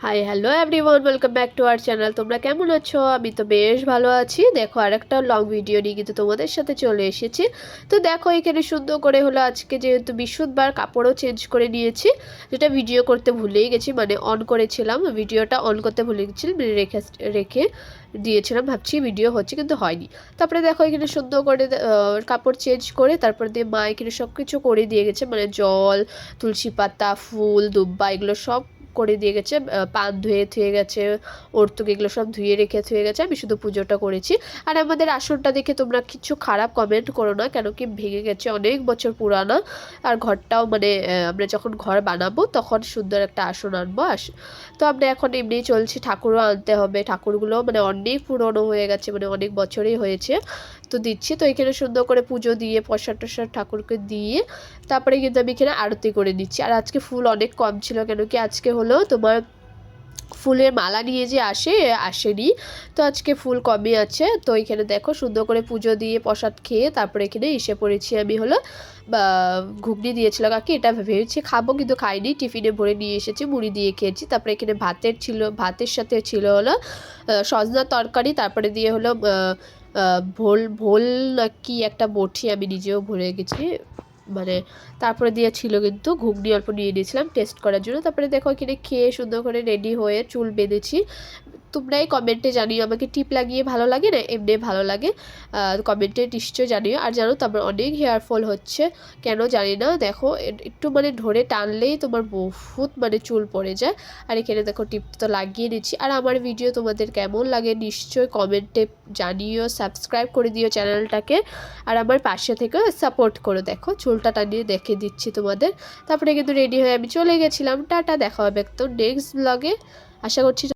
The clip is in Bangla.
Hi hello everyone, welcome back to our channel. তোমরা কেমন আছো? আমি তো বেশ ভালো আছি। দেখো আরেকটা লং ভিডিও নিয়ে কিন্তু তোমাদের সাথে চলে এসেছি। তো দেখো এখানে সুন্দর করে হলো আজকে যেহেতু বৃহস্পতিবার কাপড়ও চেঞ্জ করে নিয়েছি, যেটা ভিডিও করতে ভুলেই গেছি, মানে অন করেছিলাম, ভিডিওটা অন করতে ভুলে গেছিলাম, রেখে রেখে দিয়েছিলাম, ভাবছি ভিডিও হচ্ছে কিন্তু হয়নি। তারপরে দেখো এখানে সুন্দর করে কাপড় চেঞ্জ করে তারপরে দিয়ে মা এখানে সব কিছু করে দিয়ে গেছে, মানে জল, তুলসী পাতা, ফুল, দুব্বা এগুলো সব করে দিয়ে গেছে। পান ধুয়ে থুয়ে গেছে, ওর্তুক এগুলো সব ধুয়ে রেখে থুয়ে গেছে, আমি শুধু পুজোটা করেছি। আর আমাদের আসনটা দেখে তোমরা কিছু খারাপ কমেন্ট করো না, কেন কি ভেঙে গেছে, অনেক বছর পুরানা। আর ঘরটাও মানে আমরা যখন ঘর বানাবো তখন সুন্দর একটা আসন আনবো। তো আমরা এখন এমনি চলছি, ঠাকুরও আনতে হবে, ঠাকুরগুলো মানে অনেক পুরনো হয়ে গেছে, মানে অনেক বছরই হয়েছে। তো দিচ্ছি, তো এখানে সুন্দর করে পুজো দিয়ে প্রসাদ টসাদ ঠাকুরকে দিয়ে তারপরে কিন্তু আমি এখানে আরতি করে নিচ্ছি। আর আজকে ফুল অনেক কম ছিল, কেন কি আজকে হলো তোমার ফুলের মালা নিয়ে যে আসেনি, তো আজকে ফুল কমই আছে। তো এখানে দেখো সুন্দর করে পুজো দিয়ে প্রসাদ খেয়ে তারপরে এখানে এসে পড়েছি আমি হলো ঘুগনি দিয়েছিল কাকি, এটা ভেবেছি খাবো কিন্তু খাইনি, টিফিনে ভরে নিয়ে এসেছি, মুড়ি দিয়ে খেয়েছি। তারপরে এখানে ভাতের সাথে ছিল হলো সজনা তরকারি, তারপরে দিয়ে হলো ভোল ভোল না কি একটা বটি, আমি নিজেও ভুলে গেছি, মানে তারপরে দিয়ে ছিল কিন্তু ঘুগনি অল্প নিয়ে নিয়েছিলাম টেস্ট করার জন্য। তারপরে দেখো এখানে খেয়ে সুন্দর করে রেডি হয়ে চুল বেঁধেছি। তোমরাই কমেন্টে জানিও আমাকে টিপ লাগিয়ে ভালো লাগে না এমনি ভালো লাগে, কমেন্টে নিশ্চয়ই জানিও। আর জানো তো আমার অনেক হেয়ার ফল হচ্ছে, কেন জানি না। দেখো একটু মানে ধরে টানলেই তোমার বহুত মানে চুল পড়ে যায়। আর এখানে দেখো টিপ তো লাগিয়ে নিচ্ছি। আর আমার ভিডিও তোমাদের কেমন লাগে নিশ্চয়ই কমেন্টে জানিও, সাবস্ক্রাইব করে দিও চ্যানেলটাকে, আর আমার পাশে থেকে সাপোর্ট করো। দেখো চুলটা টানিয়ে দেখে দিচ্ছি তোমাদের। তারপরে কিন্তু রেডি হয়ে আমি চলে গেছিলাম। টাটা, দেখা হবে একদম নেক্সট ব্লগে, আশা করছি।